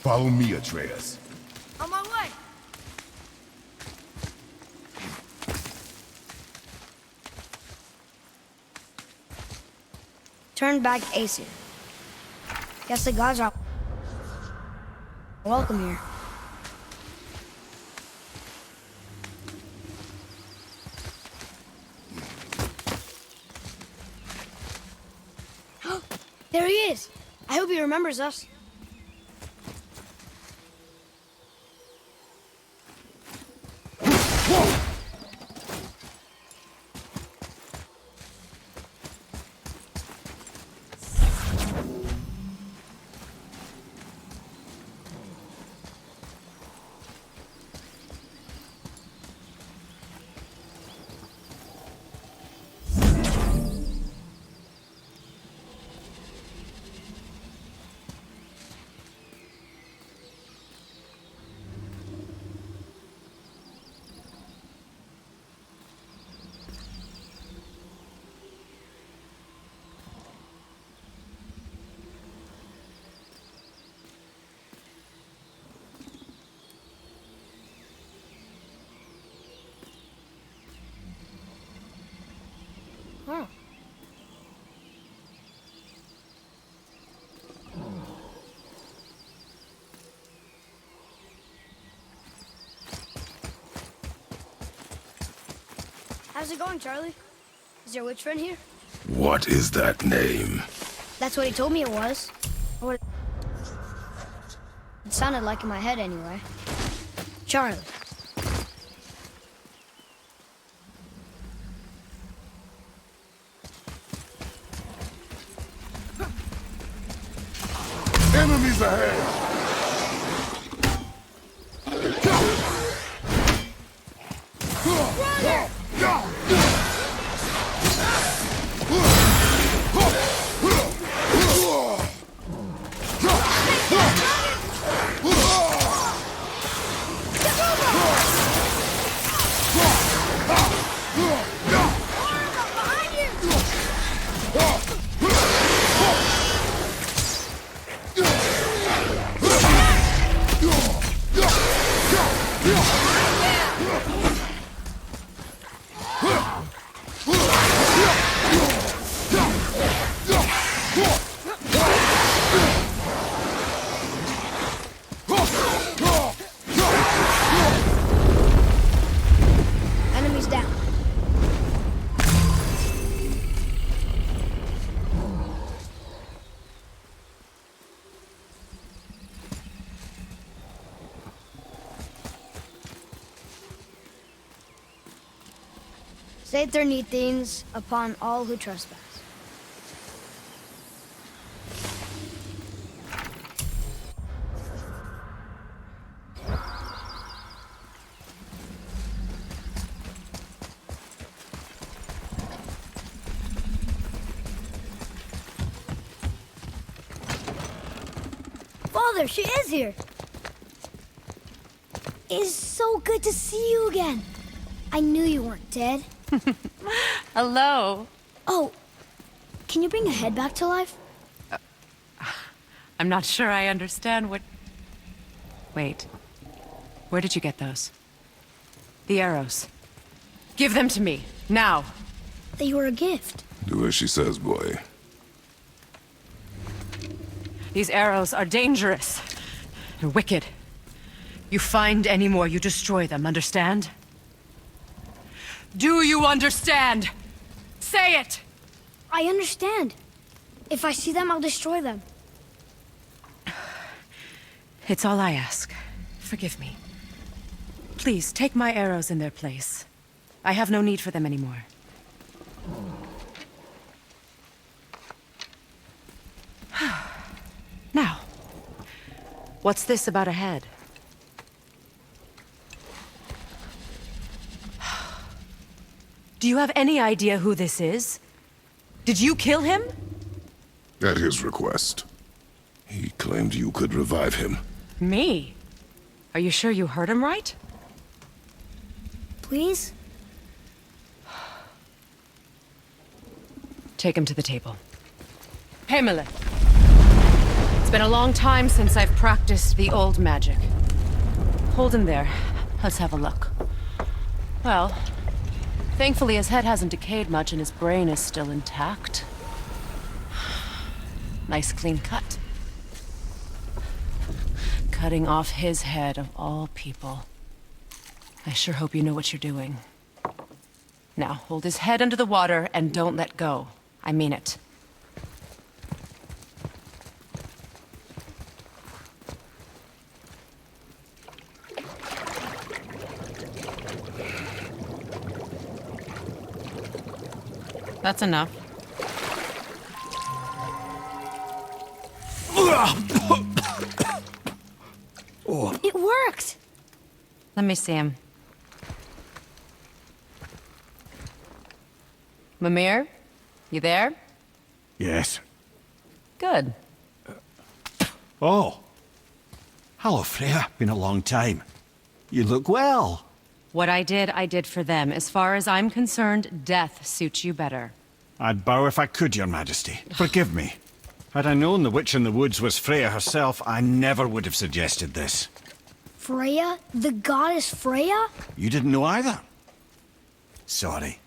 Follow me, Atreus. On my way. Turn back Aesir. Guess the gods are welcome here. There he is. I hope he remembers us. Huh. How's it going, Charlie? Is your witch friend here? What is that name? That's what he told me it was. Or what it sounded like in my head anyway. Charlie. Enemies ahead! Enemies down. Say their neat things upon all who trespass. Father, she is here. It's so good to see you again. I knew you weren't dead. Hello. Oh, can you bring a head back to life? I'm not sure I understand what... Wait. Where did you get those? The arrows. Give them to me, now. They were a gift. Do as she says, boy. These arrows are dangerous and wicked. You find any more, you destroy them, understand? Do you understand? Say it! I understand. If I see them, I'll destroy them. It's all I ask. Forgive me. Please, take my arrows in their place. I have no need for them anymore. Now, what's this about a head? Do you have any idea who this is? Did you kill him? At his request. He claimed you could revive him. Me? Are you sure you heard him right? Please? Take him to the table. Pamela! It's been a long time since I've practiced the old magic. Hold him there. Let's have a look. Well, thankfully his head hasn't decayed much and his brain is still intact. Nice clean cut. Cutting off his head of all people. I sure hope you know what you're doing. Now, hold his head under the water and don't let go. I mean it. That's enough. It worked! Let me see him. Mimir? You there? Yes. Good. Oh. Hello, Freya. Been a long time. You look well. What I did for them. As far as I'm concerned, death suits you better. I'd bow if I could, Your Majesty. Forgive me. Had I known the witch in the woods was Freya herself, I never would have suggested this. Freya? The goddess Freya? You didn't know either? Sorry.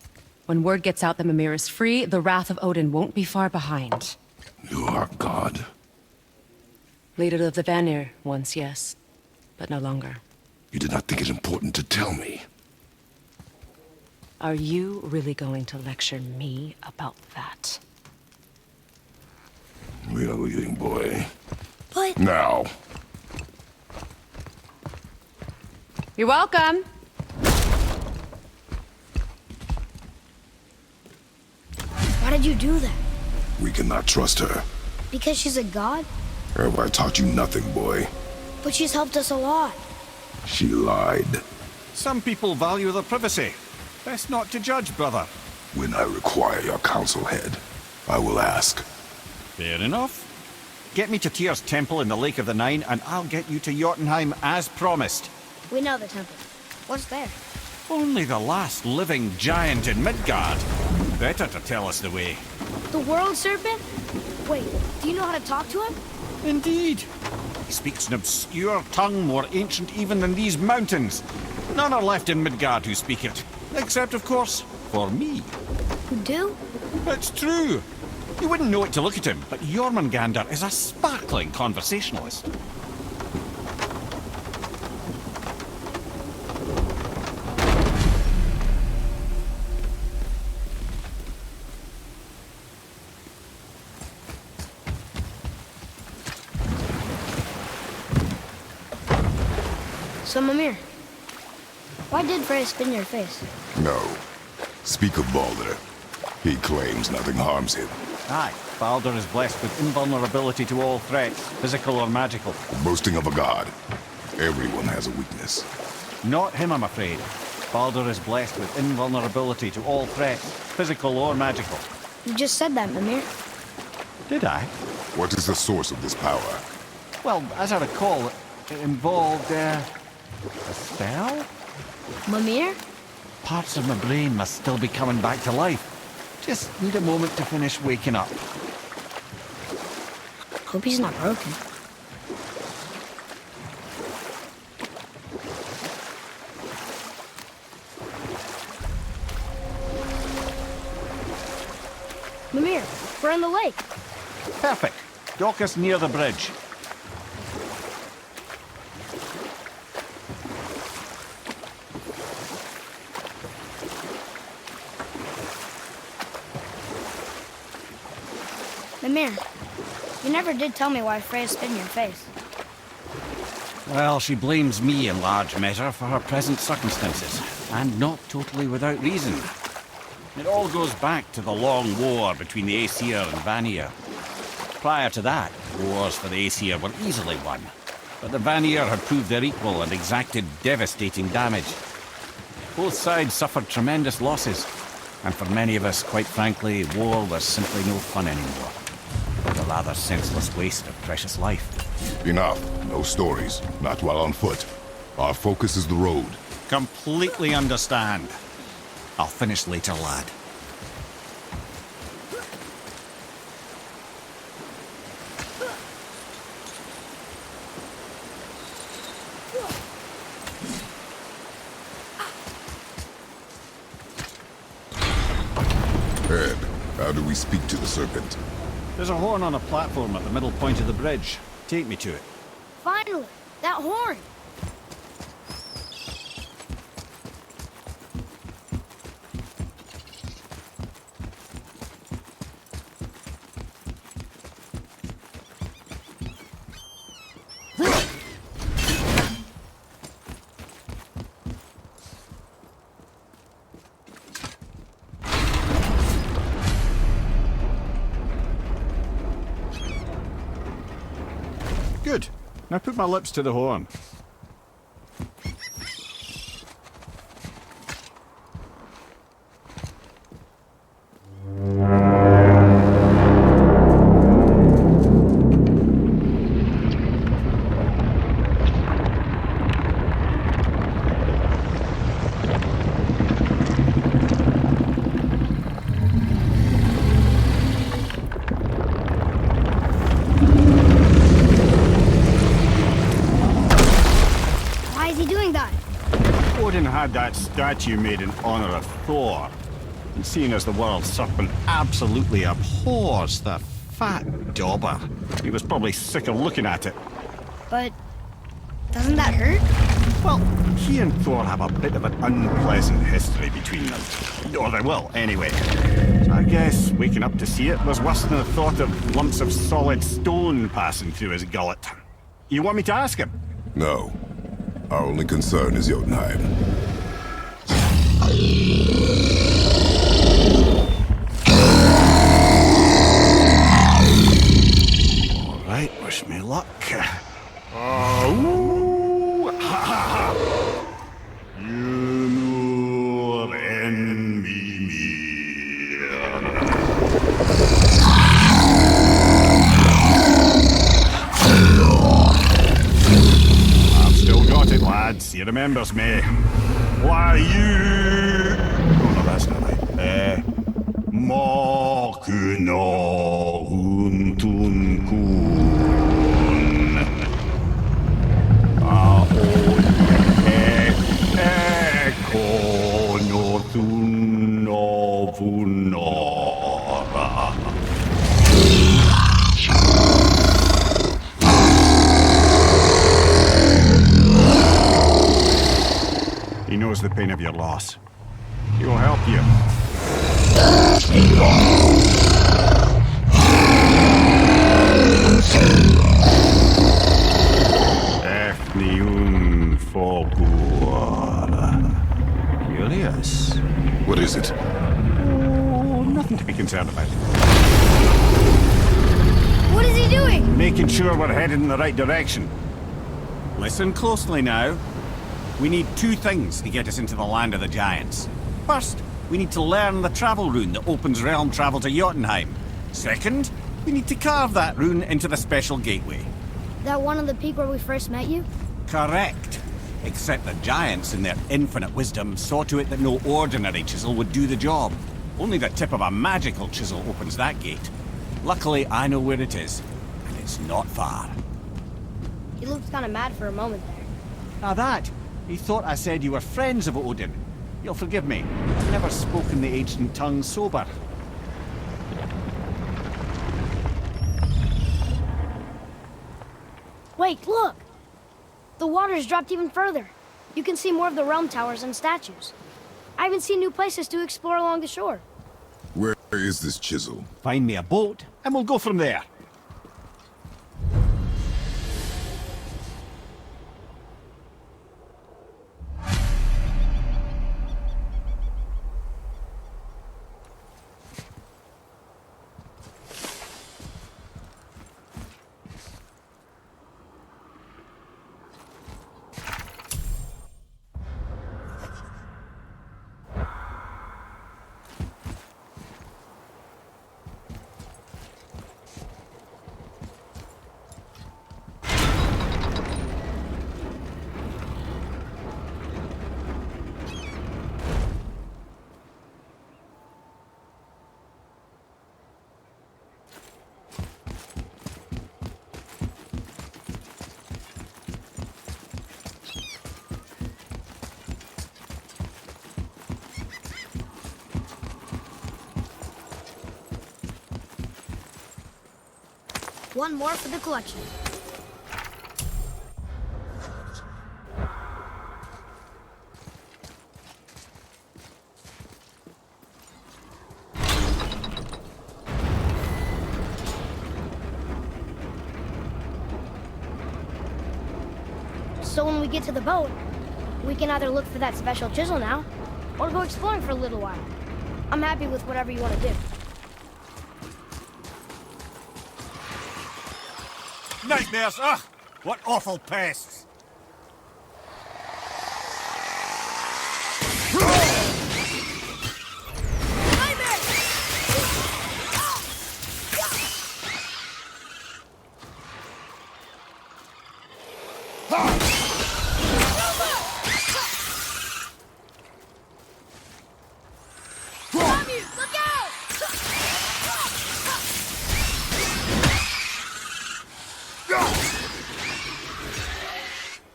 When word gets out that Mimir is free, the wrath of Odin won't be far behind. You are God. Leader of the Vanir once, yes. But no longer. You did not think it important to tell me. Are you really going to lecture me about that? We are leaving, boy. But... Now. You're welcome! Why did you do that? We cannot trust her. Because she's a god? Have I taught you nothing, boy? But she's helped us a lot. She lied. Some people value their privacy. Best not to judge, brother. When I require your counsel head, I will ask. Fair enough. Get me to Tyr's temple in the Lake of the Nine, and I'll get you to Jotunheim as promised. We know the temple. What's there? Only the last living giant in Midgard. Better to tell us the way. The world serpent? Wait, do you know how to talk to him? Indeed. He speaks an obscure tongue more ancient even than these mountains. None are left in Midgard who speak it. Except, of course, for me. Who do? It's true. You wouldn't know it to look at him, but Jormungandr is a sparkling conversationalist. So, Mimir, why did Freya spin your face? No. Speak of Baldur. He claims nothing harms him. Aye, Baldur is blessed with invulnerability to all threats, physical or magical. Boasting of a god. Everyone has a weakness. Not him, I'm afraid. Baldur is blessed with invulnerability to all threats, physical or magical. You just said that, Mimir. Did I? What is the source of this power? Well, as I recall, it involved, a spell? Mimir? Parts of my brain must still be coming back to life. Just need a moment to finish waking up. Hope he's not broken. Mimir, we're in the lake. Perfect. Dock us near the bridge. Mimir, you never did tell me why Freya spit in your face. Well, she blames me in large measure for her present circumstances, and not totally without reason. It all goes back to the long war between the Aesir and Vanir. Prior to that, wars for the Aesir were easily won, but the Vanir had proved their equal and exacted devastating damage. Both sides suffered tremendous losses, and for many of us, quite frankly, war was simply no fun anymore. A rather senseless waste of precious life. Enough. No stories. Not while on foot. Our focus is the road. Completely understand. I'll finish later, lad. Ed, how do we speak to the serpent? There's a horn on a platform at the middle point of the bridge. Take me to it. Finally! That horn! Good. Now put my lips to the horn. Why is he doing that? Odin had that statue made in honor of Thor. And seeing as the world serpent absolutely abhors the fat dauber, he was probably sick of looking at it. But doesn't that hurt? Well, he and Thor have a bit of an unpleasant history between them. Or they will, anyway. So I guess waking up to see it was worse than the thought of lumps of solid stone passing through his gullet. You want me to ask him? No. Our only concern is Jotunheim. All right, wish me luck. Oh, ha ha ha! You and me. I've still got it, lads. He remembers me. Why you? Oh no, that's not right. Makuna huntun kun. He knows the pain of your loss. He will help you. Efniun Fogur. Curious. What is it? Oh, nothing to be concerned about. What is he doing? Making sure we're headed in the right direction. Listen closely now. We need two things to get us into the land of the giants. First, we need to learn the travel rune that opens realm travel to Jotunheim. Second, we need to carve that rune into the special gateway. That one on the peak where we first met you? Correct. Except the giants, in their infinite wisdom, saw to it that no ordinary chisel would do the job. Only the tip of a magical chisel opens that gate. Luckily, I know where it is, and it's not far. He looked kind of mad for a moment there. Now that, he thought I said you were friends of Odin. You'll forgive me. I've never spoken the ancient tongue sober. Wait, look! The water's dropped even further. You can see more of the realm towers and statues. I even see new places to explore along the shore. Where is this chisel? Find me a boat, and we'll go from there. One more for the collection. So when we get to the boat, we can either look for that special chisel now, or go exploring for a little while. I'm happy with whatever you want to do. Nightmares, ugh! What awful pests!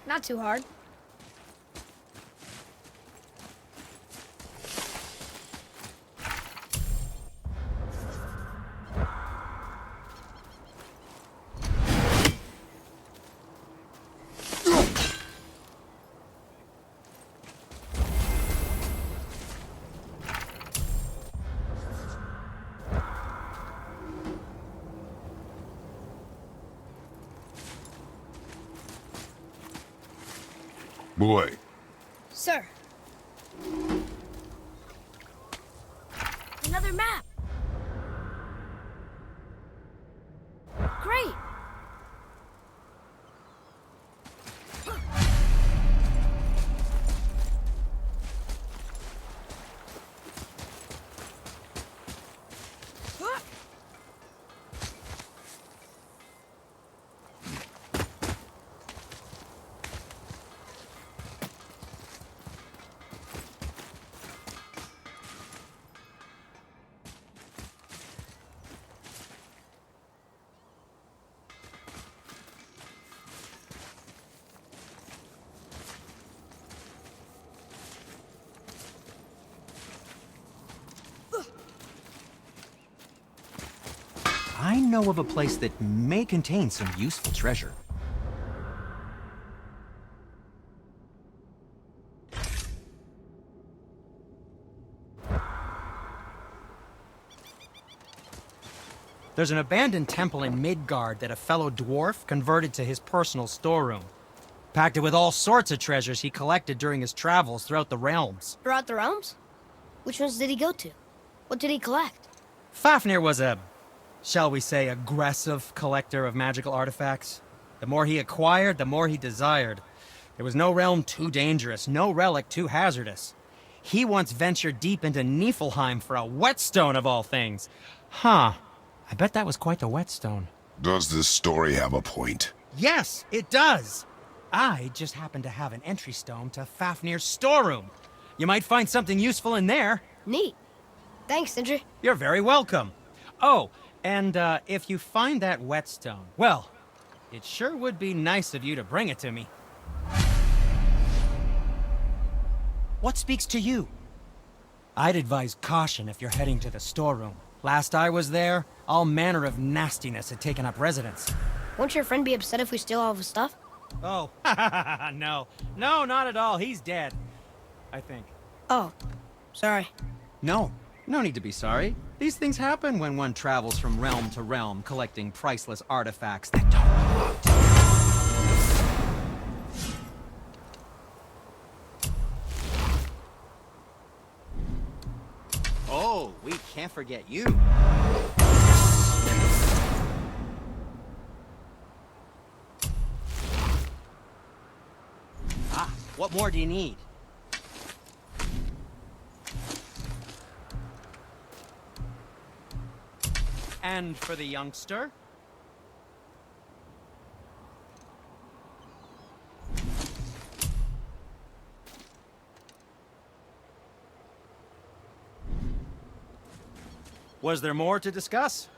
Not too hard. Boy, Sir. Another map. Great. I know of a place that may contain some useful treasure. There's an abandoned temple in Midgard that a fellow dwarf converted to his personal storeroom. Packed it with all sorts of treasures he collected during his travels throughout the realms. Throughout the realms? Which ones did he go to? What did he collect? Fafnir was a, shall we say, aggressive collector of magical artifacts. The more he acquired, the more he desired. There was no realm too dangerous, no relic too hazardous. He once ventured deep into Niflheim for a whetstone of all things. Huh. I bet that was quite the whetstone. does this story have a point? Yes, it does. I just happen to have an entry stone to Fafnir's storeroom. You might find something useful in there. Neat. Thanks, Sindri. You're very welcome. Oh, and if you find that whetstone, well, it sure would be nice of you to bring it to me. What speaks to you? I'd advise caution if you're heading to the storeroom. Last I was there, all manner of nastiness had taken up residence. Won't your friend be upset if we steal all of his stuff? Oh, no. No, not at all. He's dead. I think. Oh, sorry. No need to be sorry. These things happen when one travels from realm to realm, collecting priceless artifacts that don't belong. Oh, we can't forget you. Ah, what more do you need? And for the youngster? Was there more to discuss?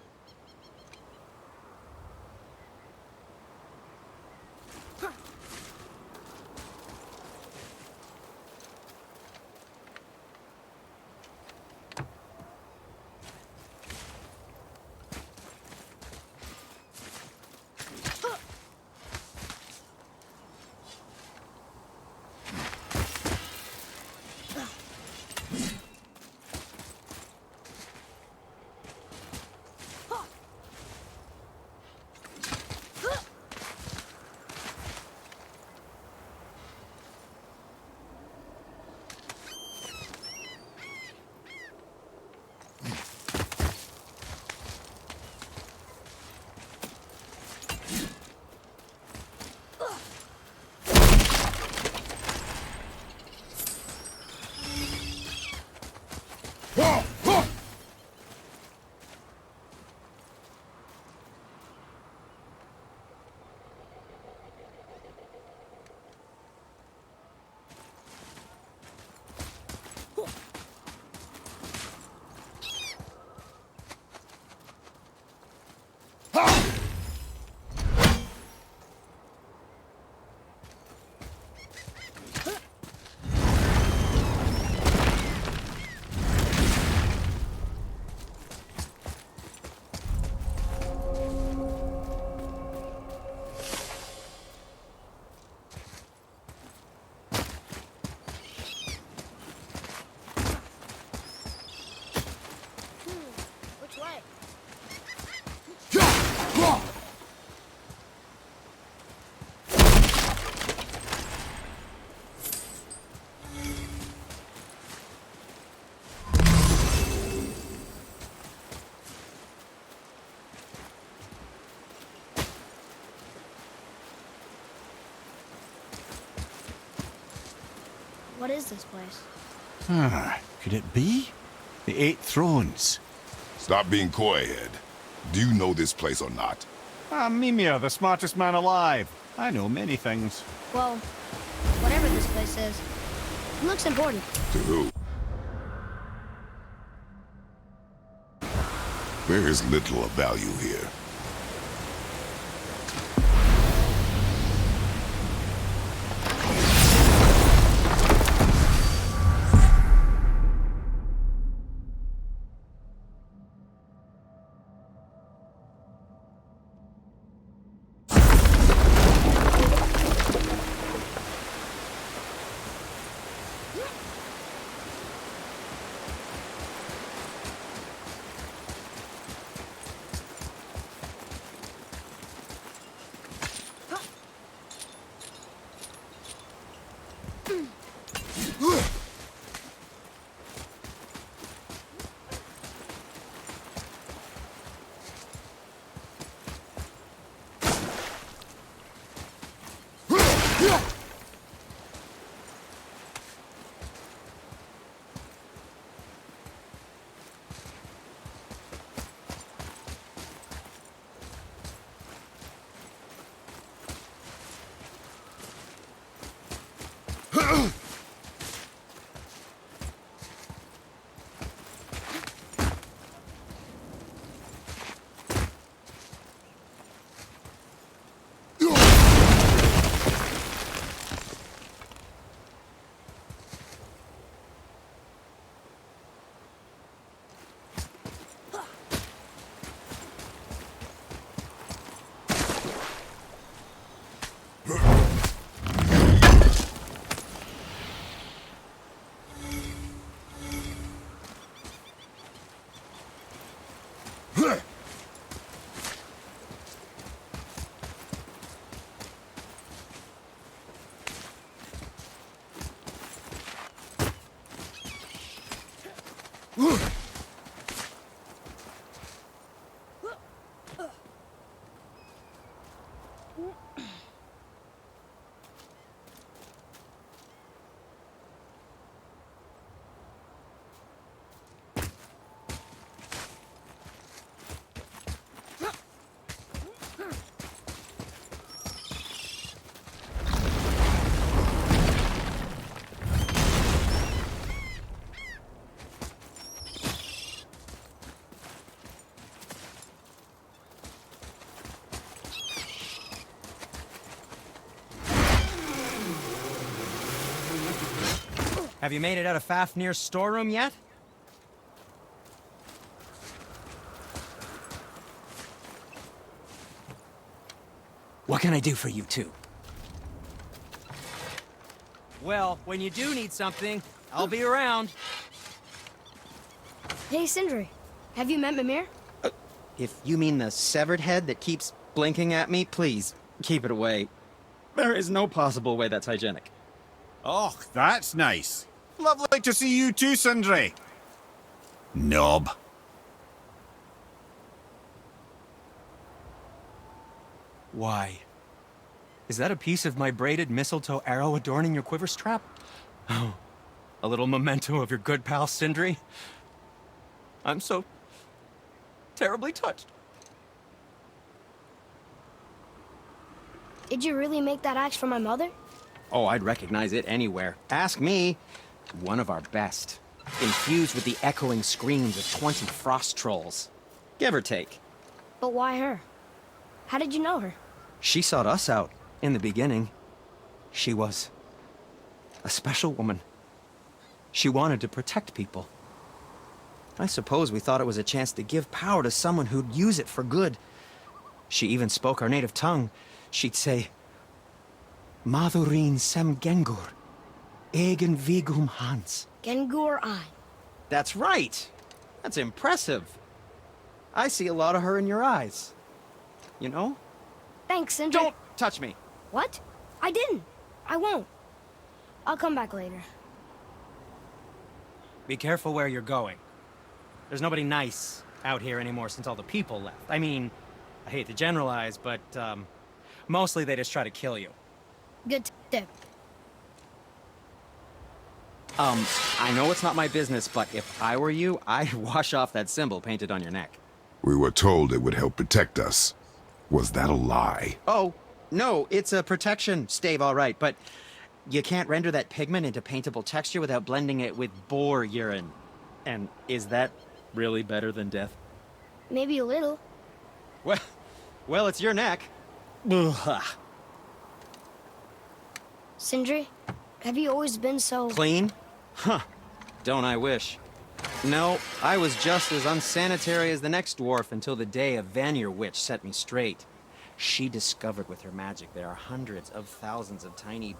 Which way? What is this place? Could it be? The Eight Thrones. Stop being coy-head. Do you know this place or not? I'm Mimir, the smartest man alive. I know many things. Well, whatever this place is, it looks important. To who? There is little of value here. Have you made it out of Fafnir's storeroom yet? What can I do for you two? Well, when you do need something, I'll be around. Hey, Sindri. Have you met Mimir? If you mean the severed head that keeps blinking at me, please, keep it away. There is no possible way that's hygienic. Oh, that's nice. Lovely to see you too, Sindri. Knob. Why? Is that a piece of my braided mistletoe arrow adorning your quiver strap? Oh, a little memento of your good pal Sindri? I'm so terribly touched. Did you really make that axe for my mother? Oh, I'd recognize it anywhere. Ask me. One of our best. Infused with the echoing screams of 20 frost trolls. Give or take. But why her? How did you know her? She sought us out in the beginning. She was a special woman. She wanted to protect people. I suppose we thought it was a chance to give power to someone who'd use it for good. She even spoke our native tongue. She'd say, Madurin sem Gengur, egen vigum Hans. Gengur I. That's right. That's impressive. I see a lot of her in your eyes. You know? Thanks, Sindri. Don't touch me. What? I didn't. I won't. I'll come back later. Be careful where you're going. There's nobody nice out here anymore since all the people left. I mean, I hate to generalize, but, mostly they just try to kill you. Good tip. I know it's not my business, but if I were you, I'd wash off that symbol painted on your neck. We were told it would help protect us. Was that a lie? Oh, no, it's a protection stave, all right, but you can't render that pigment into paintable texture without blending it with boar urine. And is that really better than death? Maybe a little. Well, it's your neck. Ugh. Sindri, have you always been so... Clean? Huh. Don't I wish. No, I was just as unsanitary as the next dwarf until the day a Vanir witch set me straight. She discovered with her magic there are hundreds of thousands of tiny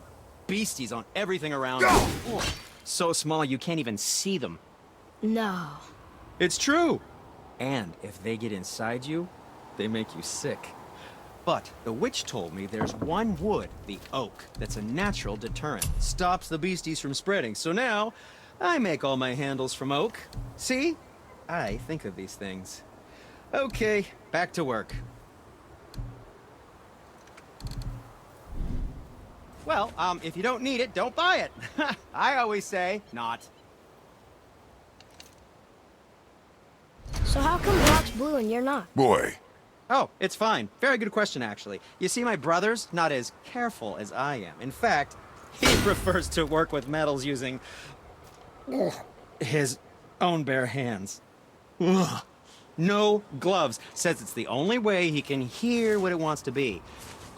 beasties on everything around me. Oh, so small you can't even see them. No. It's true. And if they get inside you, they make you sick. But the witch told me there's one wood, the oak, that's a natural deterrent. Stops the beasties from spreading. So now, I make all my handles from oak. See? I think of these things. Okay, back to work. Well, if you don't need it, don't buy it. I always say, not. So how come Brock's blue and you're not? Boy, Oh, it's fine. Very good question, actually. You see, my brother's not as careful as I am. In fact, he prefers to work with metals using his own bare hands. Ugh. No gloves. Says it's the only way he can hear what it wants to be.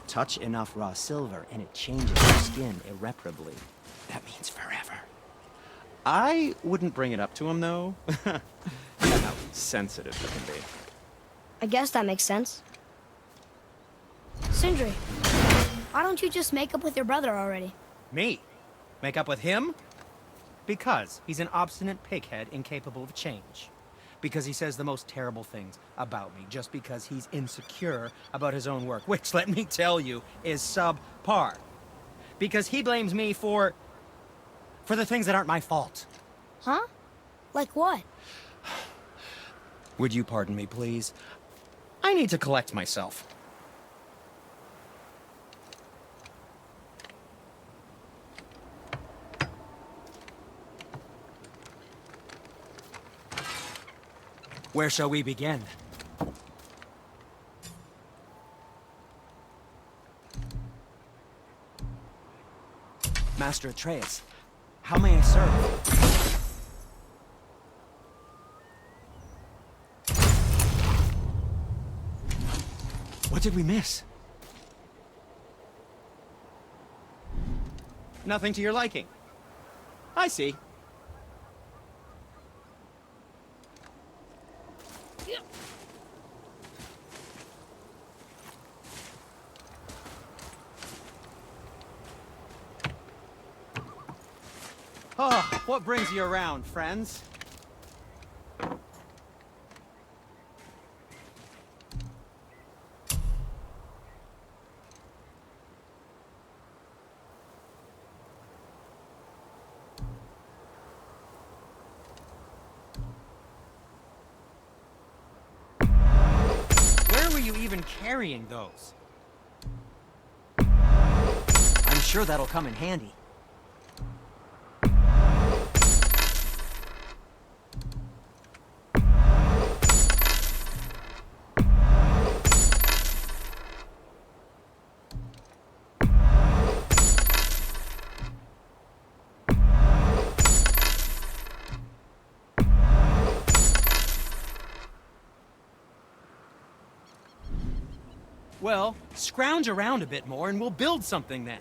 Touch enough raw silver and it changes your skin irreparably. That means forever. I wouldn't bring it up to him, though. You know how sensitive he can be. I guess that makes sense. Sindri, why don't you just make up with your brother already? Me? Make up with him? Because he's an obstinate pighead incapable of change. Because he says the most terrible things about me, just because he's insecure about his own work, which, let me tell you, is subpar. Because he blames me for the things that aren't my fault. Huh? Like what? Would you pardon me, please? I need to collect myself. Where shall we begin? Master Atreus, how may I serve? What did we miss? Nothing to your liking. I see. Oh, what brings you around, friends? Where were you even carrying those? I'm sure that'll come in handy. Well, scrounge around a bit more and we'll build something then.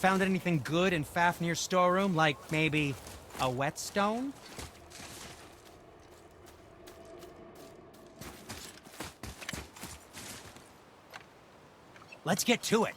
Found anything good in Fafnir's storeroom, like maybe a whetstone? Let's get to it.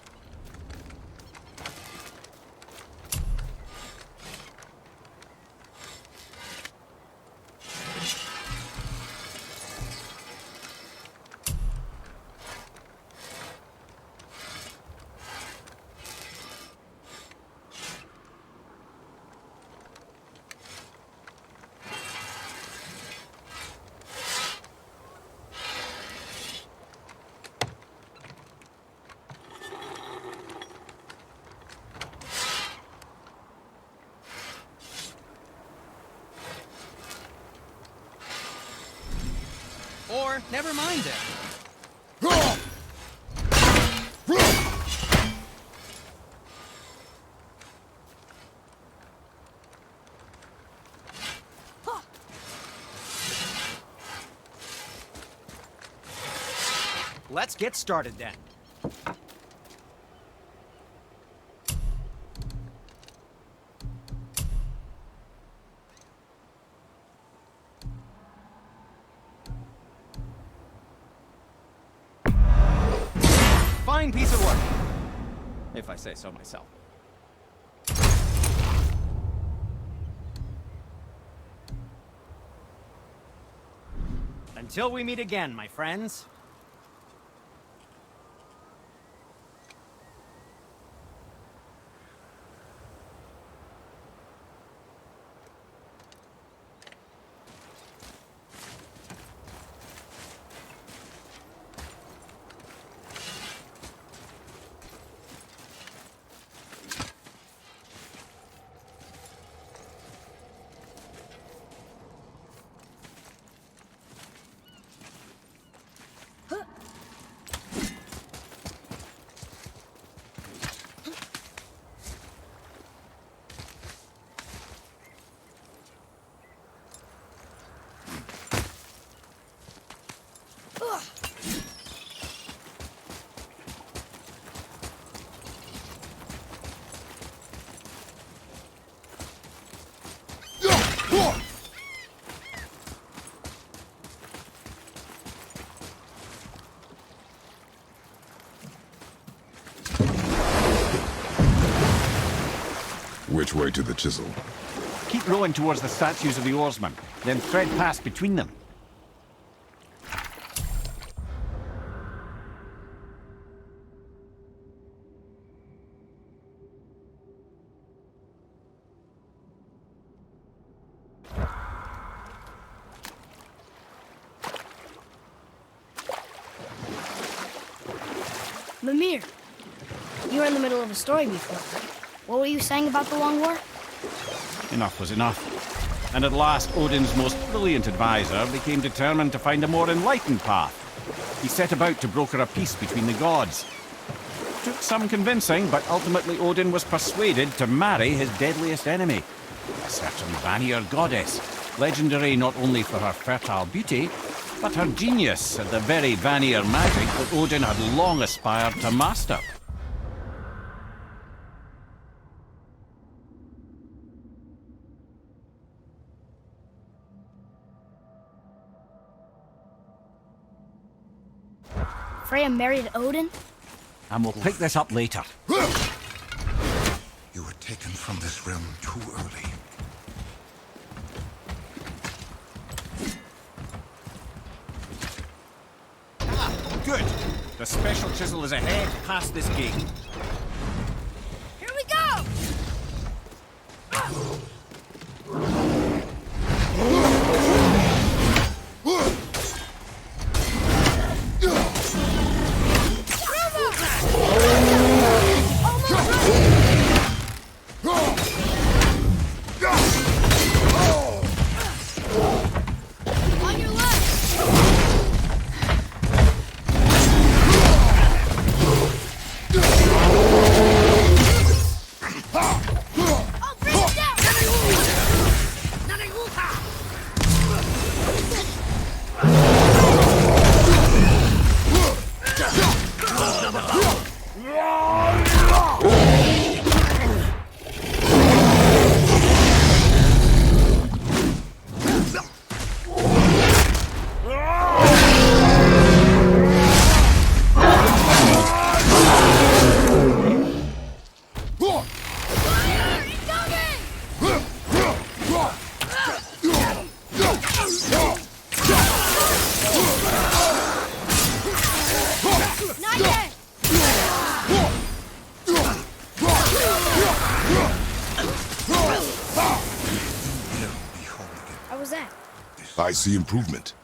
Or, never mind it. let's get started then. Fine piece of work, if I say so myself. Until we meet again, my friends. Which way to the chisel? Keep rowing towards the statues of the oarsmen, then thread past between them. Mimir, you were in the middle of a story before. What were you saying about the Long War? Enough was enough. And at last, Odin's most brilliant advisor became determined to find a more enlightened path. He set about to broker a peace between the gods. Took some convincing, but ultimately Odin was persuaded to marry his deadliest enemy, a certain Vanir goddess, legendary not only for her fertile beauty, but her genius at the very Vanir magic that Odin had long aspired to master. Freya married Odin? And we'll pick this up later. You were taken from this realm too early. Good. The special chisel is ahead, past this gate. Here we go! On your left! I'll bring it down! Not yet! How was that? I see improvement.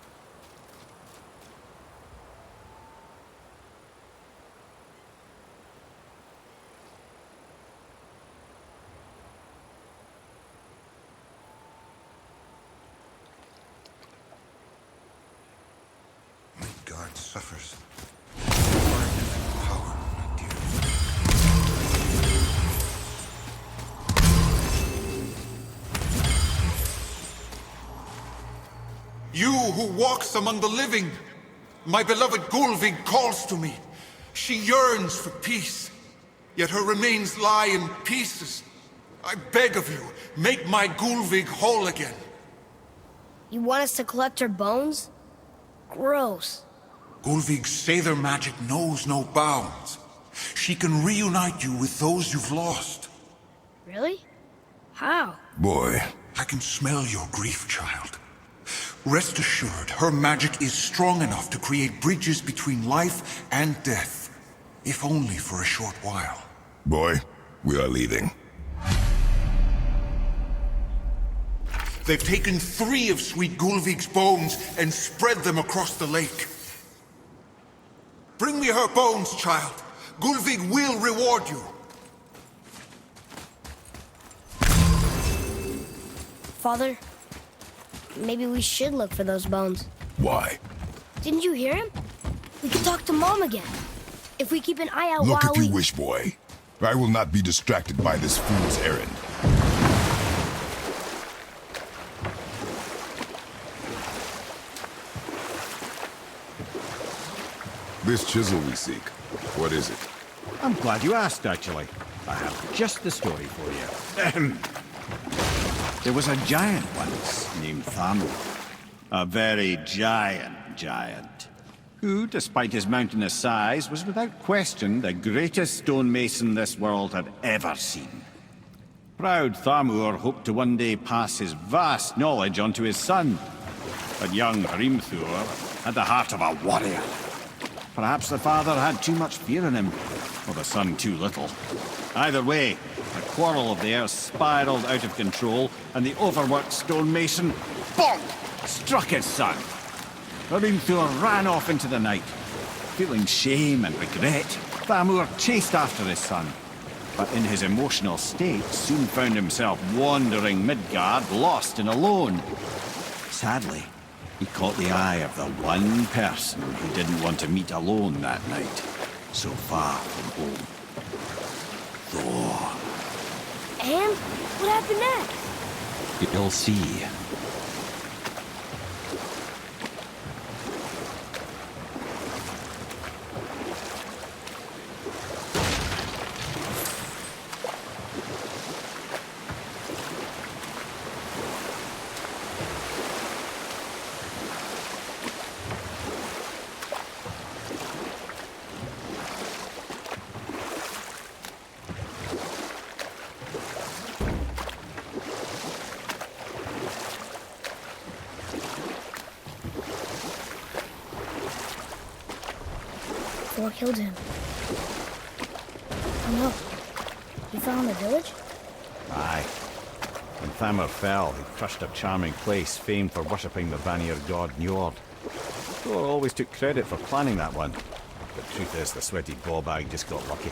Midgard suffers. Power, my dear. You who walks among the living, My beloved Gulvig calls to me. She yearns for peace, yet her remains lie in pieces. I beg of you, make my Gulvig whole again. You want us to collect her bones? Gross. Gulvig's Sather magic knows no bounds. She can reunite you with those you've lost. Really? How? Boy, I can smell your grief, child. Rest assured, her magic is strong enough to create bridges between life and death. If only for a short while. boy, we are leaving. They've taken 3 of Sweet Gulvig's bones and spread them across the lake. Bring me her bones, child. Gulvig will reward you. Father, maybe we should look for those bones. Why? Didn't you hear him? We can talk to Mom again. If we keep an eye out Look while if you wish, boy. I will not be distracted by this fool's errand. This chisel we seek, what is it? I'm glad you asked, actually. I have just the story for you. Ahem. There was a giant once named Thamur. A very giant, who, despite his mountainous size, was without question the greatest stonemason this world had ever seen. Proud Thamur hoped to one day pass his vast knowledge on to his son. But young Hrimthur had the heart of a warrior. Perhaps the father had too much fear in him, or the son too little. Either way, a quarrel of theirs spiraled out of control, and the overworked stonemason, bonk, struck his son. Hrimthur ran off into the night. Feeling shame and regret, Thamur chased after his son, but in his emotional state soon found himself wandering Midgard, lost and alone. Sadly, he caught the eye of the one person who didn't want to meet alone that night, so far from home. Thor. And what happened next? You'll see. Thor killed him. Oh no. He fell in the village? Aye. When Thamur fell, he crushed a charming place famed for worshipping the Vanir god Njord. Thor always took credit for planning that one. But truth is, the sweaty ball bag just got lucky.